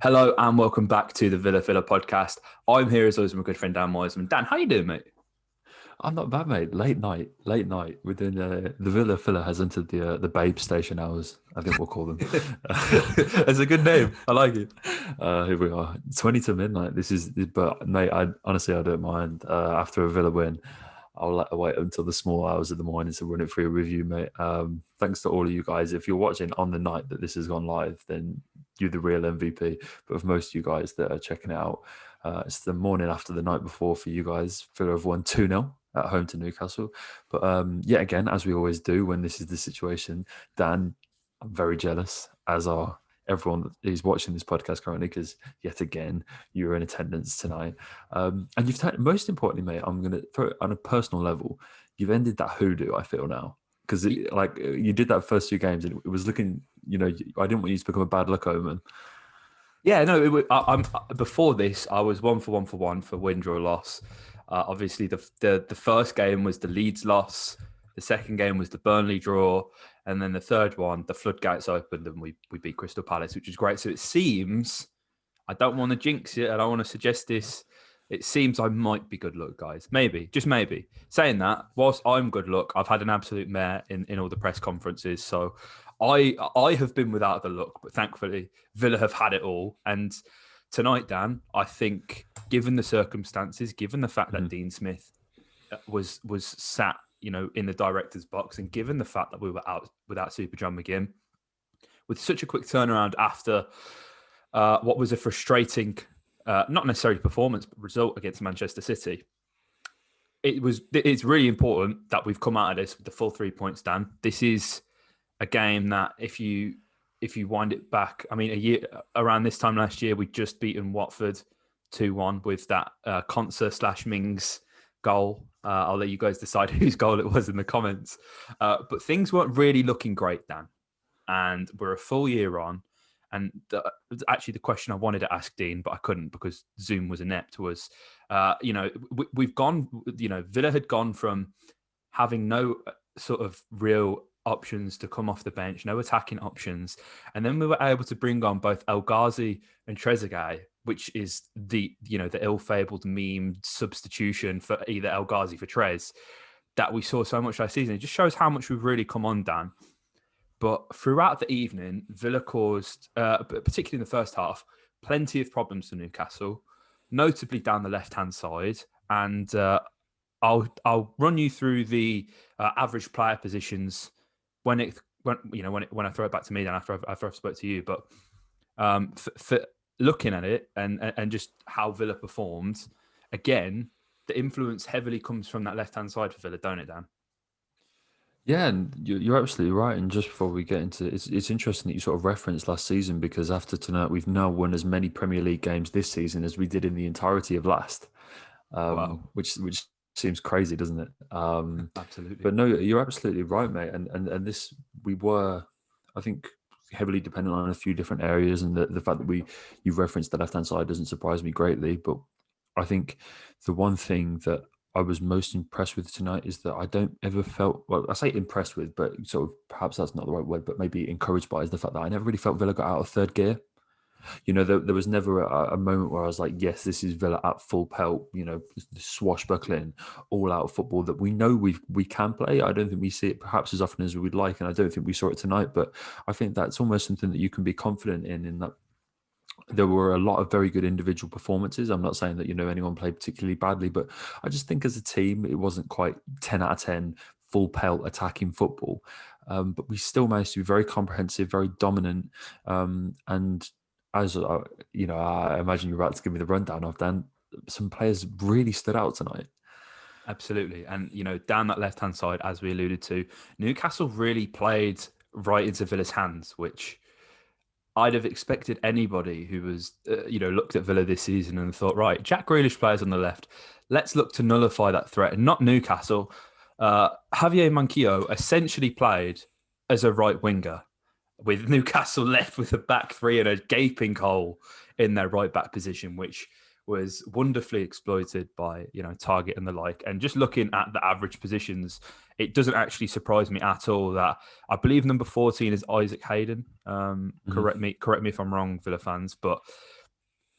Hello and welcome back to the Villa Filler podcast. I'm here as always with my good friend Dan Wiseman. Dan, how you doing, mate? I'm not bad, mate. Late night. Within the Villa Filler has entered the Babe Station hours. I think we'll call them. That's a good name. I like it. Here we are, 20 to midnight. But mate, I honestly don't mind. After a Villa win, I'll wait until the small hours of the morning to run it through with you, mate. Thanks to all of you guys. If you're watching on the night that this has gone live, then you're the real MVP. But for most of you guys that are checking it out, it's the morning after the night before for you guys. Villa have won 2-0 at home to Newcastle. But yet again, as we always do when this is the situation, Dan, I'm very jealous, as are everyone who's watching this podcast currently, because yet again, you're in attendance tonight. And most importantly, mate, I'm going to throw it on a personal level. You've ended that hoodoo, I feel now. Because you did that first 2 games and it was looking, I didn't want you to become a bad luck omen. Yeah, no. I'm before this. I was 1 for win, draw, loss. Obviously, the first game was the Leeds loss. The second game was the Burnley draw, and then the third one, the floodgates opened and we beat Crystal Palace, which is great. So it seems, I don't want to jinx it, and I want to suggest this. It seems I might be good luck, guys. Maybe, just maybe. Saying that, whilst I'm good luck, I've had an absolute mare in all the press conferences. So I have been without the luck, but thankfully Villa have had it all. And tonight, Dan, I think, given the circumstances, given the fact that Dean Smith was sat, in the director's box, and given the fact that we were out without Super John McGinn, with such a quick turnaround after what was a frustrating, not necessarily performance, but result against Manchester City, it's really important that we've come out of this with the full 3 points, Dan. This is a game that if you wind it back, a year around this time last year, we'd just beaten Watford 2-1 with that Konsa/Mings goal. I'll let you guys decide whose goal it was in the comments. But things weren't really looking great, Dan. And we're a full year on. And actually, the question I wanted to ask Dean, but I couldn't because Zoom was inept, was, we've gone, Villa had gone from having no sort of real options to come off the bench, no attacking options. And then we were able to bring on both El Ghazi and Trezeguet, which is the ill-fabled meme substitution for either El Ghazi for Trez that we saw so much last season. It just shows how much we've really come on, Dan. But throughout the evening, Villa caused, particularly in the first half, plenty of problems for Newcastle, notably down the left-hand side. And I'll run you through the average player positions when I throw it back to me, then after I've spoke to you. But for looking at it and just how Villa performed, again, the influence heavily comes from that left-hand side for Villa, don't it, Dan? Yeah, and you're absolutely right. And just before we get into it, it's interesting that you sort of referenced last season, because after tonight, we've now won as many Premier League games this season as we did in the entirety of last. Wow. Which seems crazy, doesn't it? Absolutely. But no, you're absolutely right, mate. And this, we were, I think, heavily dependent on a few different areas, and the fact that you've referenced the left-hand side doesn't surprise me greatly. But I think the one thing that I was most impressed with tonight is that I don't ever felt, well, I say impressed with, but sort of perhaps that's not the right word, but maybe encouraged by, is the fact that I never really felt Villa got out of third gear. There was never a moment where I was like, yes, this is Villa at full pelt, swashbuckling, all-out football that we know we can play. I don't think we see it perhaps as often as we would like, and I don't think we saw it tonight, but I think that's almost something that you can be confident in that there were a lot of very good individual performances. I'm not saying that, anyone played particularly badly, but I just think as a team, it wasn't quite 10 out of 10 full pelt attacking football. But we still managed to be very comprehensive, very dominant, and as I imagine you're about to give me the rundown of, Dan, some players really stood out tonight. Absolutely. And, down that left-hand side, as we alluded to, Newcastle really played right into Villa's hands, which I'd have expected anybody who was, looked at Villa this season and thought, right, Jack Grealish plays on the left. Let's look to nullify that threat. And not Newcastle. Javier Manquillo essentially played as a right winger, with Newcastle left with a back three and a gaping hole in their right back position, which was wonderfully exploited by, Target and the like. And just looking at the average positions, it doesn't actually surprise me at all that I believe number 14 is Isaac Hayden. Correct me if I'm wrong, Villa fans, but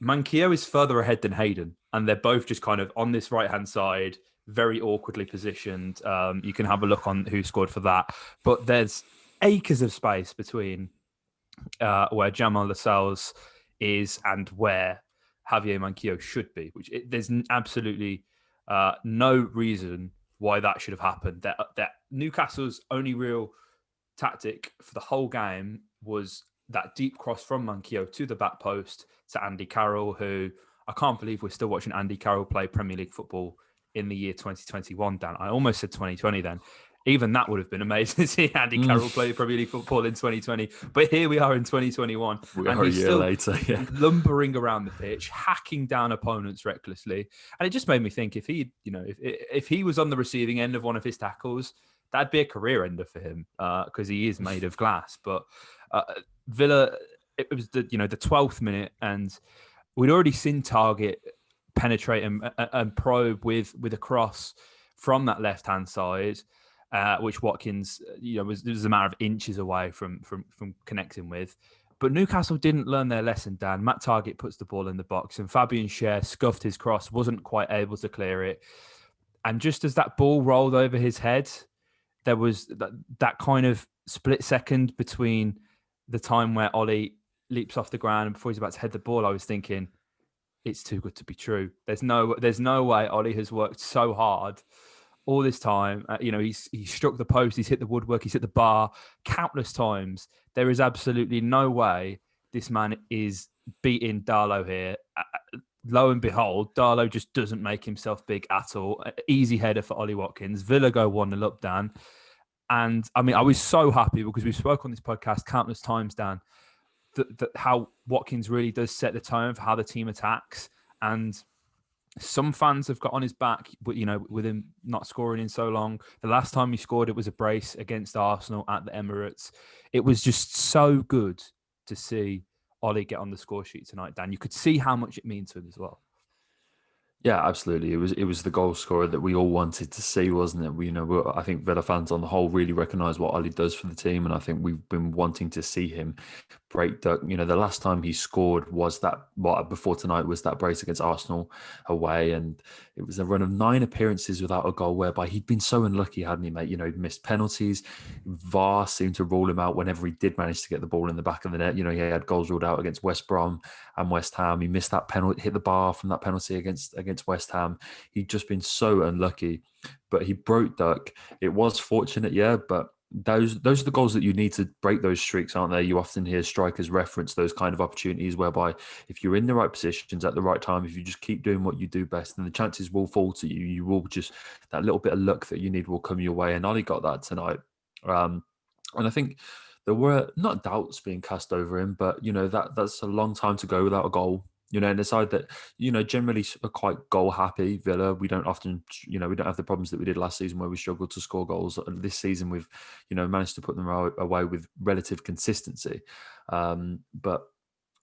Manquillo is further ahead than Hayden, and they're both just kind of on this right-hand side, very awkwardly positioned. You can have a look on who scored for that, but there's acres of space between where Jamal Lascelles is and where Javier Manquillo should be, there's absolutely no reason why that should have happened. That Newcastle's only real tactic for the whole game was that deep cross from Manquillo to the back post to Andy Carroll, who I can't believe we're still watching Andy Carroll play Premier League football in the year 2021, Dan. I almost said 2020 then. Even that would have been amazing to see Andy Carroll play Premier League football in 2020. But here we are in 2021. We are a year later, yeah. Lumbering around the pitch, hacking down opponents recklessly. And it just made me think if he was on the receiving end of one of his tackles, that'd be a career ender for him because he is made of glass. But Villa, it was the 12th minute, and we'd already seen Target penetrate and probe with a cross from that left-hand side, which Watkins, was a matter of inches away from connecting with. But Newcastle didn't learn their lesson, Dan. Matt Target puts the ball in the box, and Fabian Schär scuffed his cross, wasn't quite able to clear it. And just as that ball rolled over his head, there was that kind of split second between the time where Ollie leaps off the ground and before he's about to head the ball. I was thinking, it's too good to be true. There's no way Ollie has worked so hard all this time. He's struck the post, he's hit the woodwork, he's hit the bar countless times. There is absolutely no way this man is beating Darlow here. Lo and behold, Darlow just doesn't make himself big at all. Easy header for Ollie Watkins. Villa go 1-0 up, Dan. And I mean, I was so happy because we've spoken on this podcast countless times, Dan, that how Watkins really does set the tone for how the team attacks. And some fans have got on his back, but with him not scoring in so long. The last time he scored, it was a brace against Arsenal at the Emirates. It was just so good to see Ollie get on the score sheet tonight, Dan. You could see how much it means to him as well. Yeah, absolutely. It was the goal scorer that we all wanted to see, wasn't it? I think Villa fans on the whole really recognise what Ollie does for the team, and I think we've been wanting to see him break the. The last time he scored was before tonight was that brace against Arsenal away, and it was a run of 9 appearances without a goal, whereby he'd been so unlucky, hadn't he, mate? He'd missed penalties. VAR seemed to rule him out whenever he did manage to get the ball in the back of the net. He had goals ruled out against West Brom and West Ham. He missed that penalty, hit the bar from that penalty against West Ham. He'd just been so unlucky, but he broke duck. It was fortunate, yeah, but those are the goals that you need to break those streaks, aren't they? You often hear strikers reference those kind of opportunities whereby if you're in the right positions at the right time, if you just keep doing what you do best, then the chances will fall to you. You will just, that little bit of luck that you need will come your way. And Ollie got that tonight. And I think there were not doubts being cast over him, but, that's a long time to go without a goal. And a side that, generally are quite goal happy, Villa. We don't often, we don't have the problems that we did last season where we struggled to score goals. This season we've, managed to put them away with relative consistency. But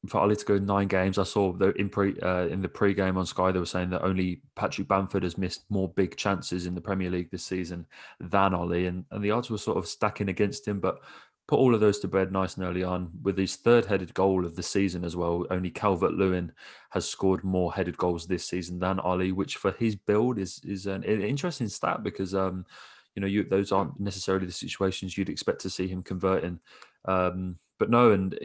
for Ollie to go 9 games, I saw in the pre-game on Sky, they were saying that only Patrick Bamford has missed more big chances in the Premier League this season than Ollie. And the odds were sort of stacking against him, but put all of those to bed nice and early on with his 3rd headed goal of the season as well. Only Calvert-Lewin has scored more headed goals this season than Ollie, which for his build is an interesting stat because, those aren't necessarily the situations you'd expect to see him converting. But no, and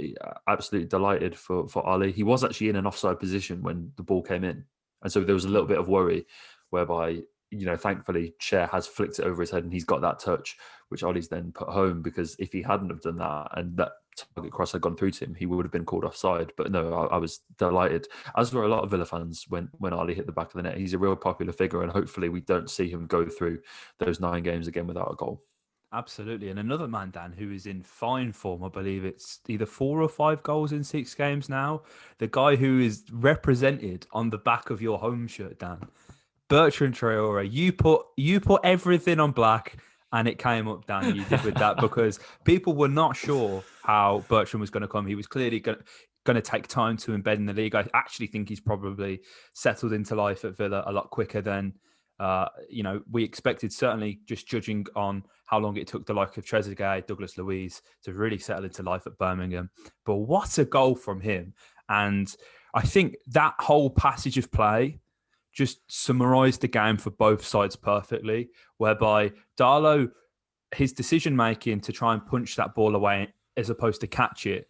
absolutely delighted for Ollie. He was actually in an offside position when the ball came in. And so there was a little bit of worry whereby, thankfully, Schär has flicked it over his head and he's got that touch, which Ollie's then put home, because if he hadn't have done that and that target cross had gone through to him, he would have been called offside. But no, I was delighted, as were a lot of Villa fans when Ollie hit the back of the net. He's a real popular figure, and hopefully we don't see him go through those 9 games again without a goal. Absolutely. And another man, Dan, who is in fine form, I believe it's either 4 or 5 goals in 6 games now. The guy who is represented on the back of your home shirt, Dan. Bertrand Traore, you put everything on black and it came up, Dan. You did with that because people were not sure how Bertrand was going to come. He was clearly going going to take time to embed in the league. I actually think he's probably settled into life at Villa a lot quicker than we expected, certainly just judging on how long it took the like of Trezeguet, Douglas Luiz to really settle into life at Birmingham. But what a goal from him. And I think that whole passage of play just summarised the game for both sides perfectly, whereby Darlow, his decision-making to try and punch that ball away as opposed to catch it,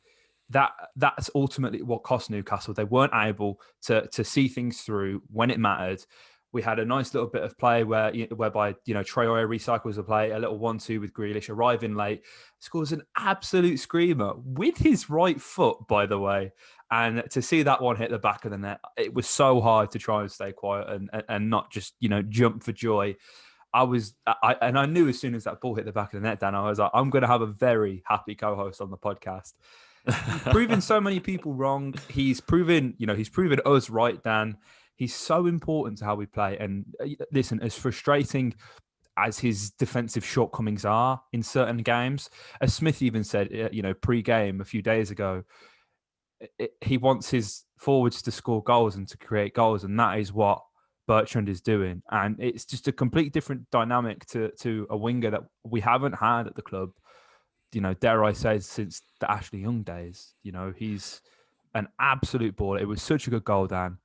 that's ultimately what cost Newcastle. They weren't able to see things through when it mattered. We had a nice little bit of play whereby Traore recycles the play, a little 1-2 with Grealish, arriving late, scores an absolute screamer with his right foot, by the way. And to see that one hit the back of the net, it was so hard to try and stay quiet and not just jump for joy. I knew as soon as that ball hit the back of the net, Dan, I was like, I'm going to have a very happy co-host on the podcast. He's proven so many people wrong. He's proven us right, Dan. He's so important to how we play. And listen, as frustrating as his defensive shortcomings are in certain games, as Smith even said, pre-game a few days ago, he wants his forwards to score goals and to create goals, and that is what Bertrand is doing. And it's just a complete different dynamic to a winger that we haven't had at the club, dare I say, since the Ashley Young days. He's an absolute baller. It was such a good goal, Dan.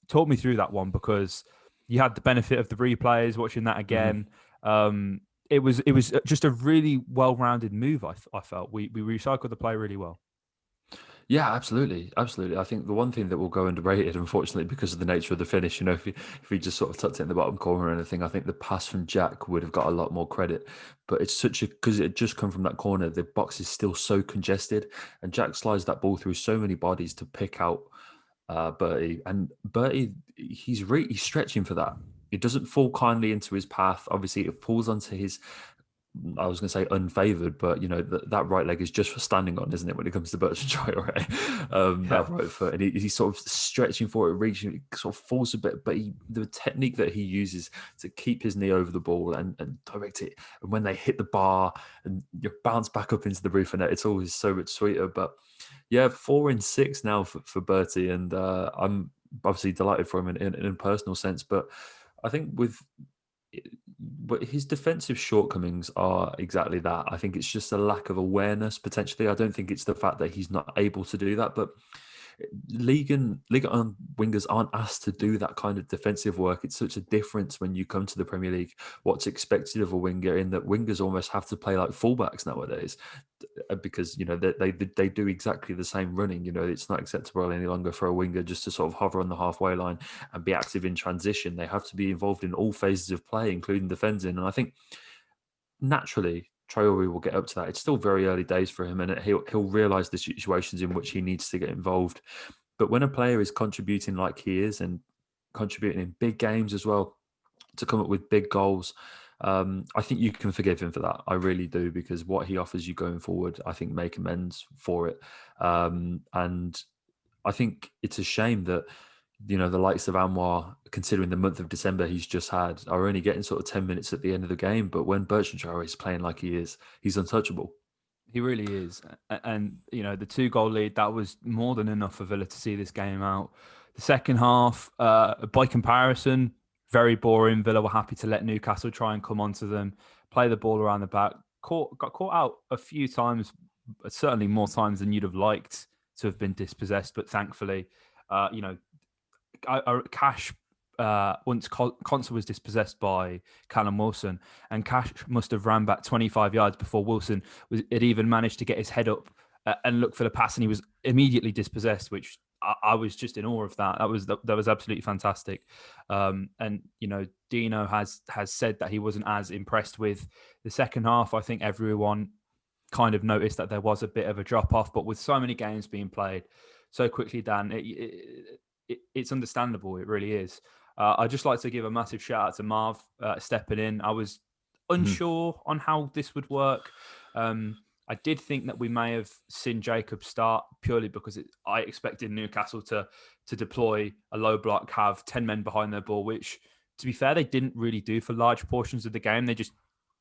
Talk me through that one, because you had the benefit of the replays, watching that again. Mm-hmm. It was just a really well-rounded move. I felt we recycled the play really well. Yeah, absolutely. I think the one thing that will go underrated, unfortunately, because of the nature of the finish, if he just sort of tucked it in the bottom corner or anything, I think the pass from Jack would have got a lot more credit. But it's because it had just come from that corner, the box is still so congested, and Jack slides that ball through so many bodies to pick out Bertie. And Bertie, he's stretching for that. It doesn't fall kindly into his path. Obviously, it falls onto his, I was going to say unfavoured, but that right leg is just for standing on, isn't it? When it comes to Bertrand Traore, that right foot, and he's sort of stretching for it, reaching, it sort of falls a bit. But the technique that he uses to keep his knee over the ball and direct it, and when they hit the bar and you bounce back up into the roof of net, it's always so much sweeter. But yeah, 4 in 6 now for Bertie, and I'm obviously delighted for him in a personal sense. But I think but his defensive shortcomings are exactly that. I think it's just a lack of awareness, potentially. I don't think it's the fact that he's not able to do that, but Ligue 1 wingers aren't asked to do that kind of defensive work. It's such a difference when you come to the Premier League, what's expected of a winger, in that wingers almost have to play like fullbacks nowadays, because they do exactly the same running. It's not acceptable any longer for a winger just to sort of hover on the halfway line and be active in transition. They have to be involved in all phases of play, including defending. And I think naturally Traore will get up to that. It's still very early days for him, and he'll realise the situations in which he needs to get involved. But when a player is contributing like he is, and contributing in big games as well, to come up with big goals, I think you can forgive him for that. I really do, because what he offers you going forward, I think, make amends for it. And I think it's a shame that the likes of Anwar, considering the month of December he's just had, are only getting sort of 10 minutes at the end of the game. But when Bertrand Traore is playing like he is, he's untouchable. He really is. And, the 2-goal lead, that was more than enough for Villa to see this game out. The second half, by comparison, very boring. Villa were happy to let Newcastle try and come onto them, play the ball around the back. Got caught out a few times, certainly more times than you'd have liked to have been dispossessed. But thankfully, Cash, once Conser was dispossessed by Callum Wilson, and Cash must have ran back 25 yards before Wilson had even managed to get his head up and look for the pass, and he was immediately dispossessed, which I was just in awe of that. That was absolutely fantastic. And Dino has said that he wasn't as impressed with the second half. I think everyone kind of noticed that there was a bit of a drop off, but with so many games being played so quickly, Dan, it's understandable. It really is. I'd just like to give a massive shout out to Marv stepping in. I was unsure on how this would work. I did think that we may have seen Jacob start purely because I expected Newcastle to deploy a low block, have 10 men behind their ball, which, to be fair, they didn't really do for large portions of the game. They just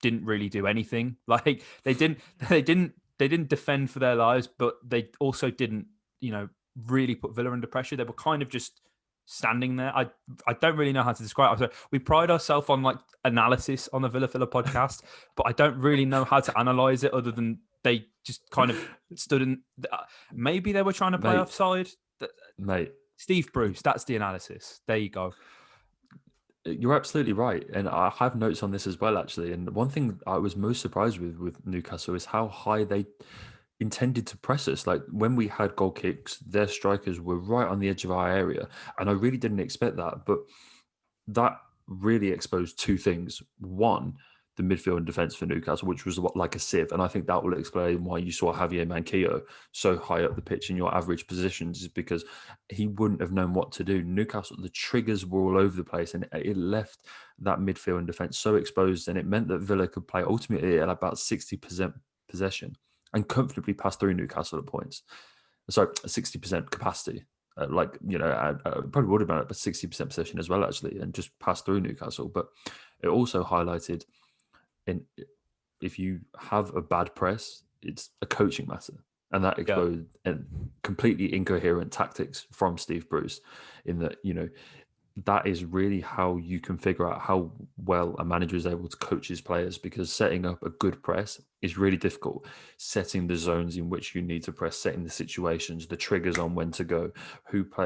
didn't really do anything. Like they didn't defend for their lives, but they also didn't really put Villa under pressure. They were kind of just standing there. I don't really know how to describe it. So we pride ourselves on like analysis on the Villa podcast, but I don't really know how to analyze it other than they just kind of stood in. Maybe they were trying to play offside. Mate, Steve Bruce, that's the analysis. There you go. You're absolutely right. And I have notes on this as well, actually. And one thing I was most surprised with Newcastle is how high they intended to press us. Like when we had goal kicks, their strikers were right on the edge of our area. And I really didn't expect that. But that really exposed two things. One, the midfield and defence for Newcastle, which was like a sieve. And I think that will explain why you saw Javier Manquillo so high up the pitch in your average positions, is because he wouldn't have known what to do. Newcastle, the triggers were all over the place, and it left that midfield and defence so exposed, and it meant that Villa could play ultimately at about 60% possession and comfortably pass through Newcastle at points. Sorry, 60% capacity. Probably would have been at 60% possession as well, actually, and just pass through Newcastle. But it also highlighted, if you have a bad press, it's a coaching matter. And that exposed completely incoherent tactics from Steve Bruce, in that, that is really how you can figure out how well a manager is able to coach his players, because setting up a good press is really difficult. Setting the zones in which you need to press, setting the situations, the triggers on when to go,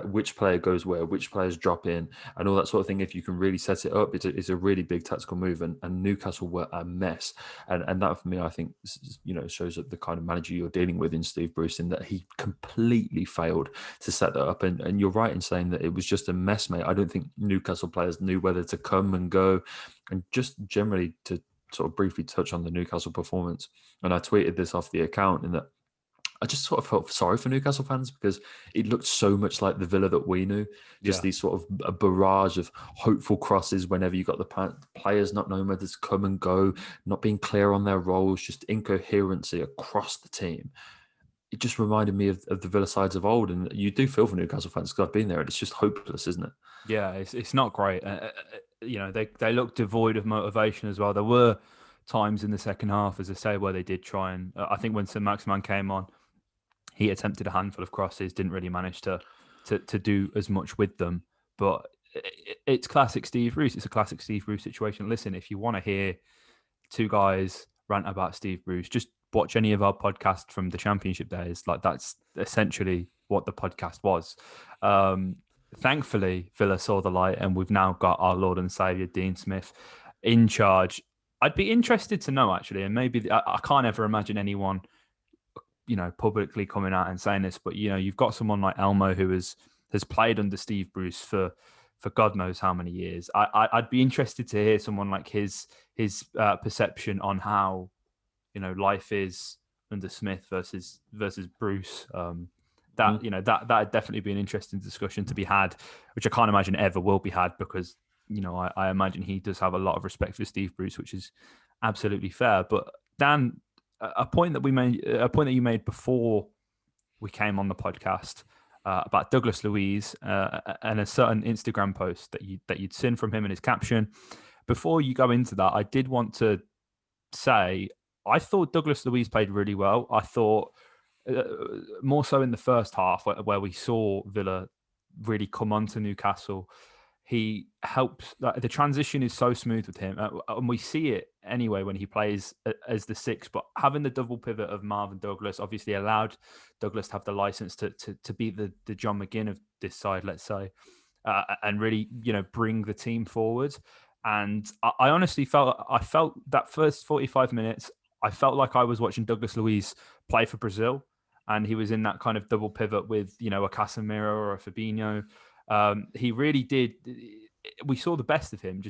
which player goes where, which players drop in, and all that sort of thing. If you can really set it up, it's a really big tactical move. And Newcastle were a mess. And that, for me, I think, shows up the kind of manager you're dealing with in Steve Bruce, in that he completely failed to set that up. And you're right in saying that it was just a mess, mate. I don't think Newcastle players knew whether to come and go. And just generally, to sort of briefly touch on the Newcastle performance, and I tweeted this off the account, in that I just sort of felt sorry for Newcastle fans, because it looked so much like the Villa that we knew. Just these sort of a barrage of hopeful crosses whenever you got the players not knowing whether to come and go, not being clear on their roles, just incoherency across the team. It just reminded me of the Villa sides of old. And you do feel for Newcastle fans, because I've been there, and it's just hopeless, isn't it? Yeah, it's not great. They looked devoid of motivation as well. There were times in the second half, as I say, where they did try, and I think when Saint-Maximin came on, he attempted a handful of crosses, didn't really manage to do as much with them. But it's classic Steve Bruce. It's a classic Steve Bruce situation. Listen, if you want to hear two guys rant about Steve Bruce, just watch any of our podcasts from the Championship days. Like, that's essentially what the podcast was. Thankfully, Villa saw the light, and we've now got our Lord and Saviour, Dean Smith, in charge. I'd be interested to know, actually, and maybe I can't ever imagine anyone, publicly coming out and saying this, but, you've got someone like Elmo who has played under Steve Bruce for God knows how many years. I'd be interested to hear someone like his perception on how, life is under Smith versus Bruce. That'd definitely be an interesting discussion to be had, which I can't imagine ever will be had, because I imagine he does have a lot of respect for Steve Bruce, which is absolutely fair. But Dan, a point that you made before we came on the podcast about Douglas Luiz and a certain Instagram post that you'd seen from him in his caption. Before you go into that, I did want to say I thought Douglas Luiz played really well. I thought more so in the first half, where we saw Villa really come on to Newcastle. He helps. The transition is so smooth with him, and we see it anyway when he plays as the six. But having the double pivot of Marvin Douglas obviously allowed Douglas to have the license to be the John McGinn of this side, let's say, and really bring the team forward. And I honestly felt that first 45 minutes, I felt like I was watching Douglas Luiz play for Brazil, and he was in that kind of double pivot with a Casemiro or a Fabinho. He really did. We saw the best of him.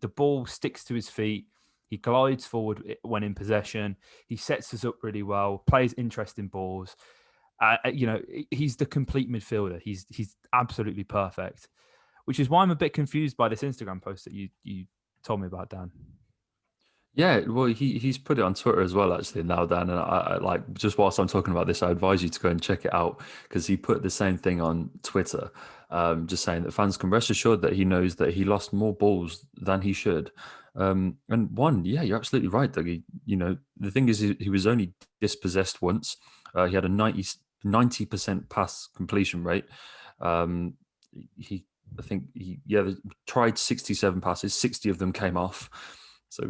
The ball sticks to his feet. He glides forward when in possession. He sets us up really well. Plays interesting balls. He's the complete midfielder. He's absolutely perfect. Which is why I'm a bit confused by this Instagram post that you told me about, Dan. Yeah, well, he's put it on Twitter as well, actually, now, Dan. And I like, just whilst I'm talking about this, I advise you to go and check it out, because he put the same thing on Twitter, just saying that fans can rest assured that he knows that he lost more balls than he should. And you're absolutely right, Dougie. The thing is, he was only dispossessed once. He had a 90% pass completion rate. I think he tried 67 passes, 60 of them came off. So,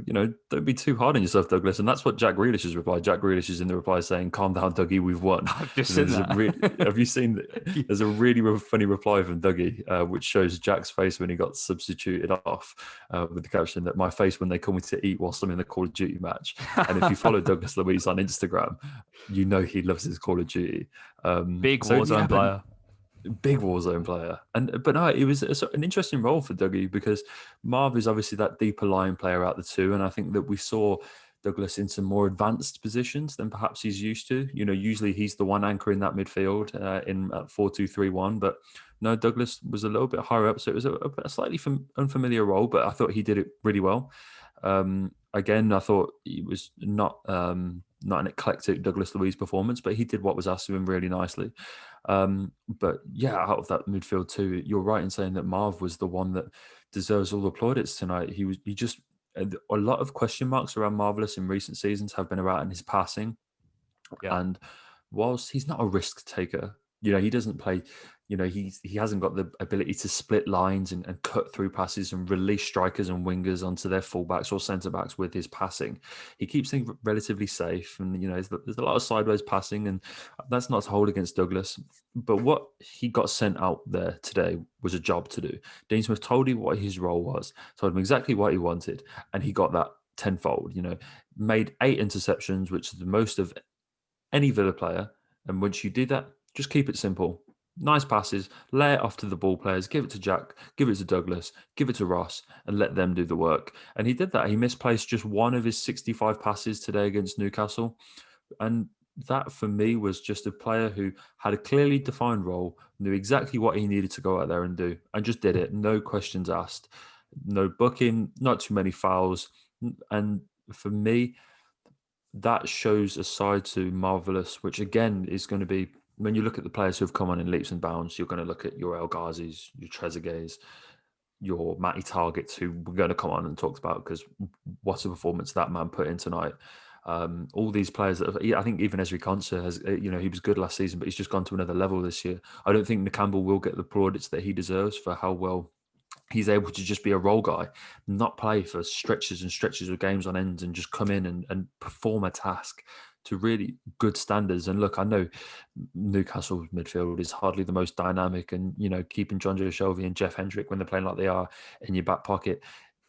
don't be too hard on yourself, Douglas. And that's what Jack Grealish has replied. Jack Grealish is in the reply saying, "Calm down, Dougie, we've won." I've just seen that. Have you seen that? There's a really funny reply from Dougie, which shows Jack's face when he got substituted off with the caption that my face when they call me to eat whilst I'm in the Call of Duty match. And if you follow Douglas Luiz on Instagram, you know he loves his Call of Duty. Big Warzone player. Big Warzone player. But no, it was an interesting role for Dougie because Marv is obviously that deeper line player out the two. And I think that we saw Douglas in some more advanced positions than perhaps he's used to. Usually he's the one anchoring that midfield in 4-2-3-1. But no, Douglas was a little bit higher up. So it was a slightly unfamiliar role, but I thought he did it really well. Again, I thought he was not an eclectic Douglas Luiz performance, but he did what was asked of him really nicely. But yeah, out of that midfield too, you're right in saying that Marv was the one that deserves all the plaudits tonight. He just a lot of question marks around Marvelous in recent seasons have been around his passing. Yeah. And whilst he's not a risk taker, he doesn't play, he hasn't got the ability to split lines and cut through passes and release strikers and wingers onto their fullbacks or centre backs with his passing. He keeps things relatively safe, and there's a lot of sideways passing, and that's not to hold against Douglas. But what he got sent out there today was a job to do. Dean Smith told him what his role was, told him exactly what he wanted, and he got that tenfold. Made 8 interceptions, which is the most of any Villa player. And once you do that, just keep it simple. Nice passes, lay it off to the ball players, give it to Jack, give it to Douglas, give it to Ross, and let them do the work. And he did that. He misplaced just one of his 65 passes today against Newcastle. And that, for me, was just a player who had a clearly defined role, knew exactly what he needed to go out there and do, and just did it. No questions asked, no booking, not too many fouls. And for me, that shows a side to Marvelous, which again is going to be, when you look at the players who have come on in leaps and bounds, you're going to look at your El Ghazis, your Trezeguets, your Matty Targets, who we're going to come on and talk about because what a performance that man put in tonight. All these players that I think even Ezri Konsa has, he was good last season, but he's just gone to another level this year. I don't think Campbell will get the plaudits that he deserves for how well he's able to just be a role guy, not play for stretches and stretches of games on end, and just come in and perform a task to really good standards. And look, I know Newcastle midfield is hardly the most dynamic, and keeping John Joe Shelby and Jeff Hendrick when they're playing like they are in your back pocket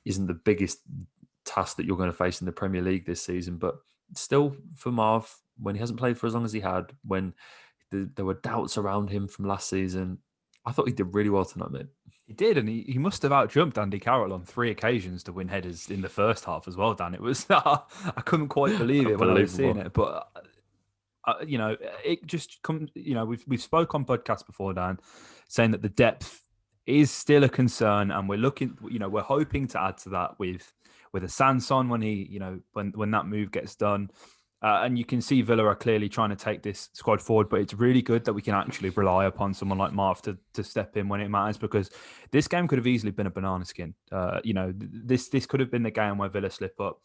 isn't the biggest task that you're going to face in the Premier League this season. But still, for Marv, when he hasn't played for as long as he had, when there were doubts around him from last season, I thought he did really well tonight, mate. He did, and he must have outjumped Andy Carroll on 3 occasions to win headers in the first half as well, Dan. It was, I couldn't quite believe it when I was seeing it, but, it just comes, we've spoke on podcasts before, Dan, saying that the depth is still a concern, and we're looking, we're hoping to add to that with a Sanson when he, when that move gets done. And you can see Villa are clearly trying to take this squad forward, but it's really good that we can actually rely upon someone like Marv to step in when it matters, because this game could have easily been a banana skin. This could have been the game where Villa slip up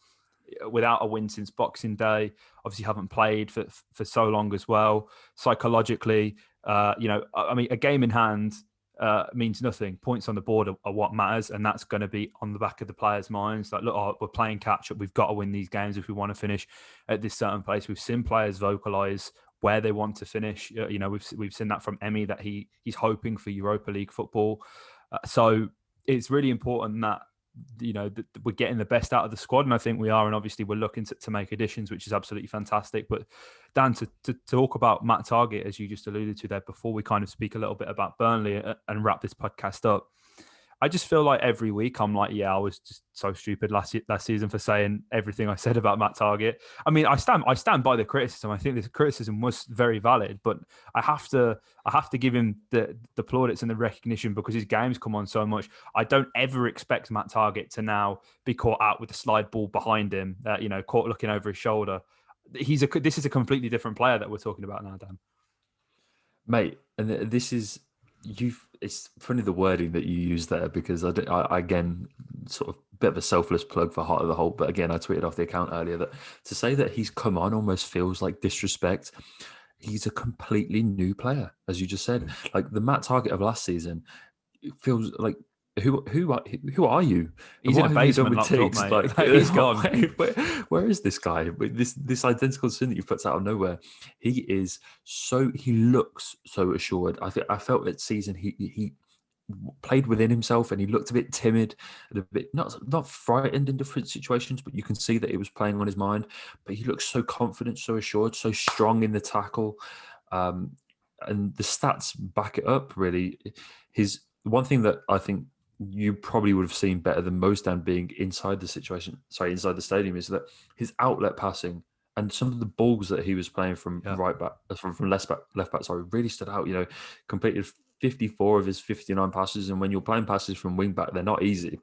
without a win since Boxing Day. Obviously, haven't played for so long as well. Psychologically, a game in hand means nothing. Points on the board are what matters, and that's going to be on the back of the players' minds. Like, look, we're playing catch up. We've got to win these games if we want to finish at this certain place. We've seen players vocalise where they want to finish. We've seen that from Emi, that he's hoping for Europa League football. So it's really important that that we're getting the best out of the squad, and I think we are. And obviously, we're looking to make additions, which is absolutely fantastic. But Dan, to talk about Matt Targett, as you just alluded to there, before we kind of speak a little bit about Burnley and wrap this podcast up, I just feel like every week I'm like, I was just so stupid last season for saying everything I said about Matt Targett. I mean, I stand by the criticism. I think this criticism was very valid, but I have to give him the plaudits and the recognition, because his games come on so much. I don't ever expect Matt Targett to now be caught out with the slide ball behind him, caught looking over his shoulder. This is a completely different player that we're talking about now, Dan. Mate, and this is... it's funny the wording that you use there, because I again, sort of bit of a selfless plug for Heart of the Holte, but again, I tweeted off the account earlier that to say that he's come on almost feels like disrespect. he's a completely new player, as you just said. Like the Matt Target of last season, it feels like who are you? And He's in what a have you done basement with locked up, Tiggs? mate. Like Like, he's gone. where is this guy? With this identical sin that you puts out of nowhere. He looks so assured. I felt that season he played within himself and he looked a bit timid and a bit not frightened in different situations, but you can see that it was playing on his mind. But he looks so confident, so assured, so strong in the tackle. And the stats back it up, really. His one thing that I think you probably would have seen better than most, Dan, being inside the stadium, is that his outlet passing and some of the balls that he was playing from right back, from left back, sorry, really stood out. Completed 54 of his 59 passes, and when you're playing passes from wing back, they're not easy.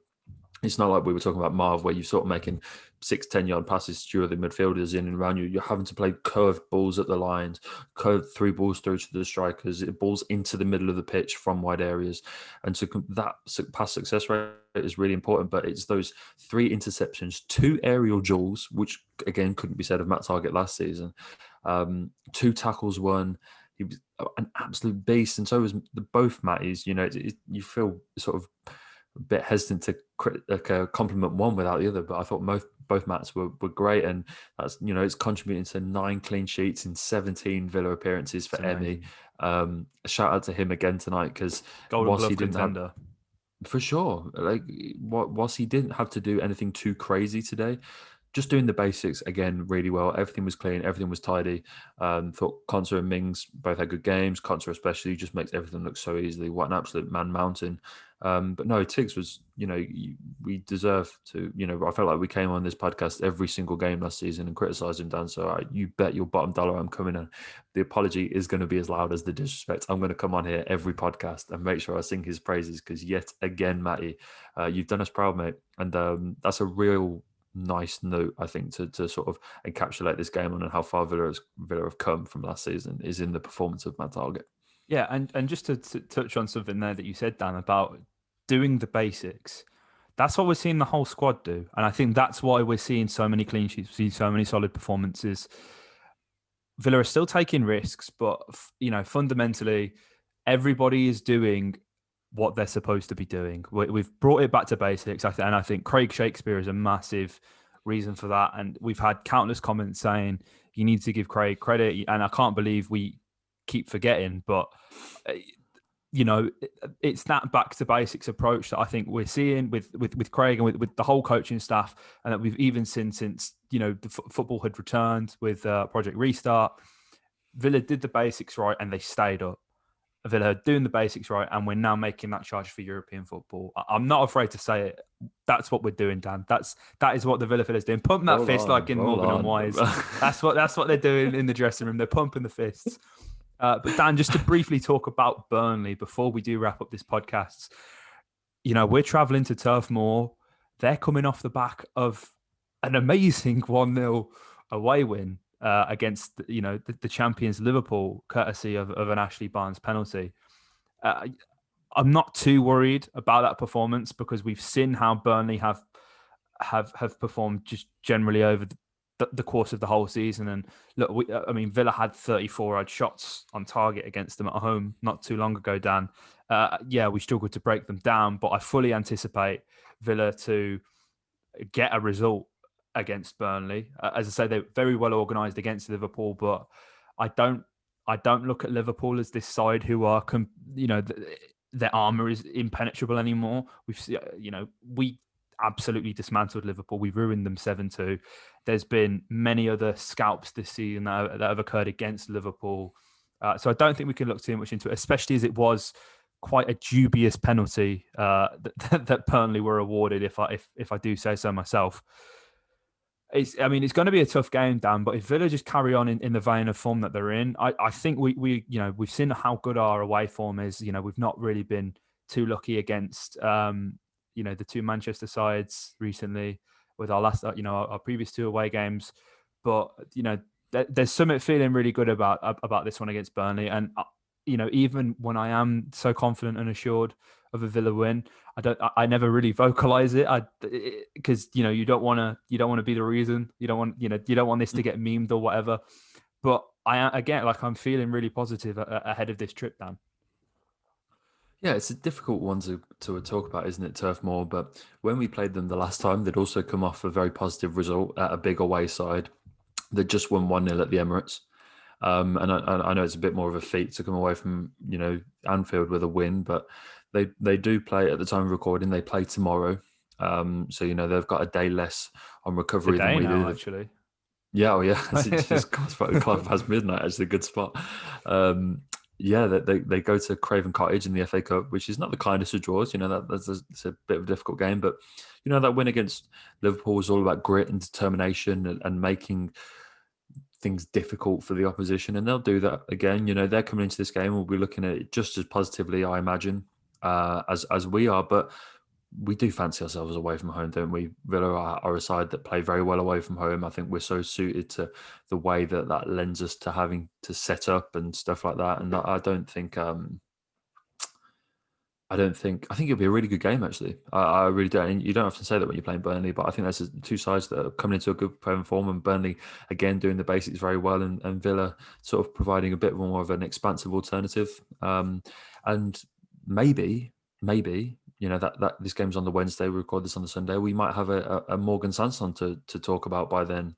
It's not like we were talking about Marv, where you're sort of making 6-10 yard passes through the midfielders in and around you. You're having to play curved balls at the lines, curved through balls through to the strikers, balls into the middle of the pitch from wide areas. And so that pass success rate is really important. But it's those 3 interceptions, 2 aerial duels, which again couldn't be said of Matt Target last season, 2 tackles won. He was an absolute beast, and so was both Matties. You feel sort of a bit hesitant to compliment one without the other, but I thought both Matts were great, and that's it's contributing to 9 clean sheets in 17 Villa appearances for Emmy. A shout out to him again tonight, because Golden Glove contender for sure. Like whilst he didn't have to do anything too crazy today, just doing the basics again really well. Everything was clean, everything was tidy. Thought Conser and Mings both had good games. Conser especially just makes everything look so easily. What an absolute man mountain. But no, Tiggs was, we deserve to, I felt like we came on this podcast every single game last season and criticised him, Dan. So you bet your bottom dollar I'm coming in. The apology is going to be as loud as the disrespect. I'm going to come on here every podcast and make sure I sing his praises, because yet again, Matty, you've done us proud, mate. And that's a real nice note, I think, to sort of encapsulate this game on, and how far Villa have come from last season is in the performance of Matt Target. Yeah, and just to touch on something there that you said, Dan, about doing the basics. That's what we're seeing the whole squad do. And I think that's why we're seeing so many clean sheets, we're seeing so many solid performances. Villa are still taking risks, but, fundamentally, everybody is doing what they're supposed to be doing. We've brought it back to basics, and I think Craig Shakespeare is a massive reason for that. And we've had countless comments saying you need to give Craig credit, and I can't believe we keep forgetting, but it's that back to basics approach that I think we're seeing with Craig and with the whole coaching staff, and that we've even seen since the football had returned with Project Restart. Villa did the basics right and they stayed up. Villa are doing the basics right, and we're now making that charge for European football. I'm not afraid to say it. That's what we're doing, Dan. That is what the Villa is doing. Pump that fist like in Morgan and Wise. That's what they're doing in the dressing room. They're pumping the fists. But Dan, just to briefly talk about Burnley before we do wrap up this podcast, we're travelling to Turf Moor. They're coming off the back of an amazing 1-0 away win against the champions Liverpool, courtesy of an Ashley Barnes penalty. I'm not too worried about that performance, because we've seen how Burnley have performed just generally over the course of the whole season. And look, Villa had 34 odd shots on target against them at home not too long ago, Dan. We struggled to break them down, but I fully anticipate Villa to get a result against Burnley. As I say, they're very well organised against Liverpool, but I don't look at Liverpool as this side who are, their armour is impenetrable anymore. We absolutely dismantled Liverpool. We ruined them 7-2. There's been many other scalps this season that have occurred against Liverpool. So I don't think we can look too much into it, especially as it was quite a dubious penalty that Burnley were awarded, if I do say so myself. It's going to be a tough game, Dan, but if Villa just carry on in the vein of form that they're in, I think we've seen how good our away form is. We've not really been too lucky against the 2 Manchester sides recently with our last our previous 2 away games, but there's something feeling really good about this one against Burnley. And even when I am so confident and assured of a Villa win, I never really vocalize it, because you don't want to be the reason. You don't want this to get memed or whatever. But I'm feeling really positive ahead of this trip, Dan. Yeah, it's a difficult one to talk about, isn't it, Turf Moor? But when we played them the last time, they'd also come off a very positive result at a big away side. They just won 1-0 at the Emirates. And I know it's a bit more of a feat to come away from, Anfield with a win, but they do play at the time of recording. They play tomorrow. So, they've got a day less on recovery than Today we now, do. actually. Yeah, oh yeah, it's just quarter past midnight. Actually, a good spot. Yeah, they go to Craven Cottage in the FA Cup, which is not the kindest of draws. It's a bit of a difficult game, but that win against Liverpool was all about grit and determination and making things difficult for the opposition, and they'll do that again. They're coming into this game. We'll be looking at it just as positively, I imagine, as we are, but we do fancy ourselves away from home, don't we? Villa are a side that play very well away from home. I think we're so suited to the way that lends us to having to set up and stuff like that. And I think it'll be a really good game, actually. I really don't. And you don't often say that when you're playing Burnley, but I think there's two sides that are coming into a good form, and Burnley, again, doing the basics very well, and Villa sort of providing a bit more of an expansive alternative. And maybe, that this game's on the Wednesday, we record this on the Sunday, we might have a Morgan Sanson to talk about by then.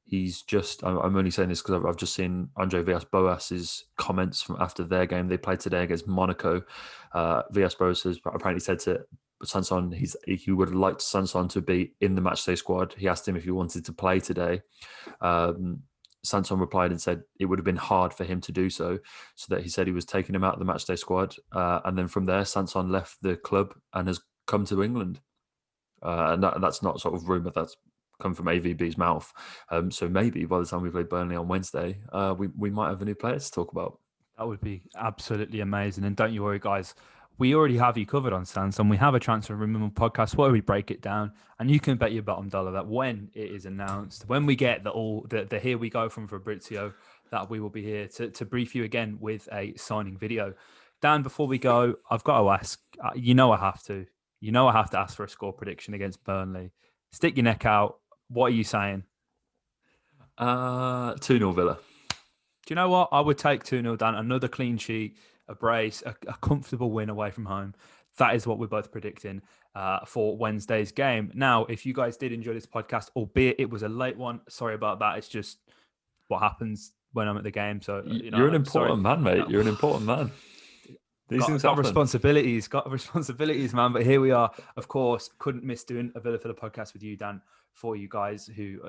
He's just, I'm only saying this because I've just seen Andre Villas-Boas's comments from after their game. They played today against Monaco. Villas-Boas has apparently said to Sanson he would have liked Sanson to be in the matchday squad. He asked him if he wanted to play today. Sanson replied and said it would have been hard for him to do so that he said he was taking him out of the matchday squad. And then from there, Sanson left the club and has come to England. And that's not sort of rumour, that's come from AVB's mouth. So maybe by the time we play Burnley on Wednesday, we might have a new player to talk about. That would be absolutely amazing. And don't you worry, guys. We already have you covered on Sanson. We have a Transfer Rumour podcast where we break it down, and you can bet your bottom dollar that when it is announced, when we get the here we go from Fabrizio, that we will be here to brief you again with a signing video. Dan, before we go, I've got to ask. I have to. I have to ask for a score prediction against Burnley. Stick your neck out. What are you saying? 2-0 Villa. Do you know what? I would take 2-0 down. Another clean sheet, a brace, a comfortable win away from home. That is what we're both predicting for Wednesday's game. Now, if you guys did enjoy this podcast, albeit it was a late one, sorry about that. It's just what happens when I'm at the game. So you're an important man, mate. No. You're an important man. These things got responsibilities, man. But here we are. Of course, couldn't miss doing a Villa for the podcast with you, Dan, for you guys who,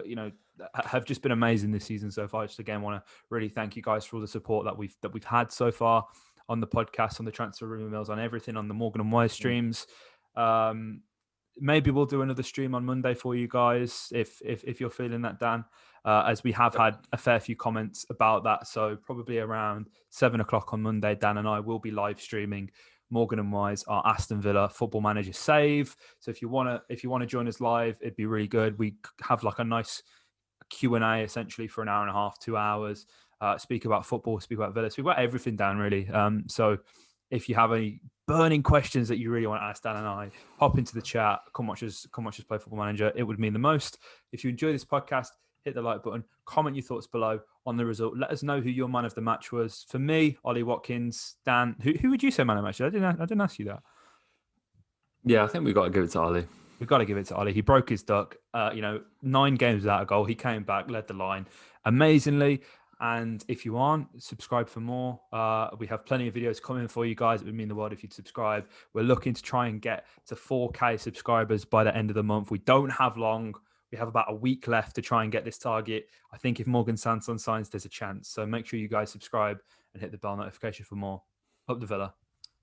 have just been amazing this season so far. Just again, want to really thank you guys for all the support that we've had so far on the podcast, on the Transfer Rumour Mills, on everything, on the Morgan and Wise streams. Maybe we'll do another stream on Monday for you guys if you're feeling that, Dan. As we have had a fair few comments about that. So probably around 7:00 on Monday, Dan and I will be live streaming Morgan and Wise, our Aston Villa Football Manager save. So if you want to join us live, it'd be really good. We have like a nice Q&A essentially for an hour and a half, 2 hours. Speak about football, speak about Villa, speak about everything, Dan, really. So if you have any burning questions that you really want to ask Dan and I, hop into the chat, come watch us play Football Manager. It would mean the most. If you enjoy this podcast, hit the like button, comment your thoughts below on the result. Let us know who your man of the match was. For me, Ollie Watkins. Dan, who would you say man of the match? I didn't ask you that. Yeah, I think we've got to give it to Ollie. We've got to give it to Ollie. He broke his duck. 9 games without a goal. He came back, led the line amazingly. And if you aren't, subscribe for more. We have plenty of videos coming for you guys. It would mean the world if you'd subscribe. We're looking to try and get to 4K subscribers by the end of the month. We don't have long. We have about a week left to try and get this target. I think if Morgan Sanson signs, there's a chance. So make sure you guys subscribe and hit the bell notification for more. Up the Villa.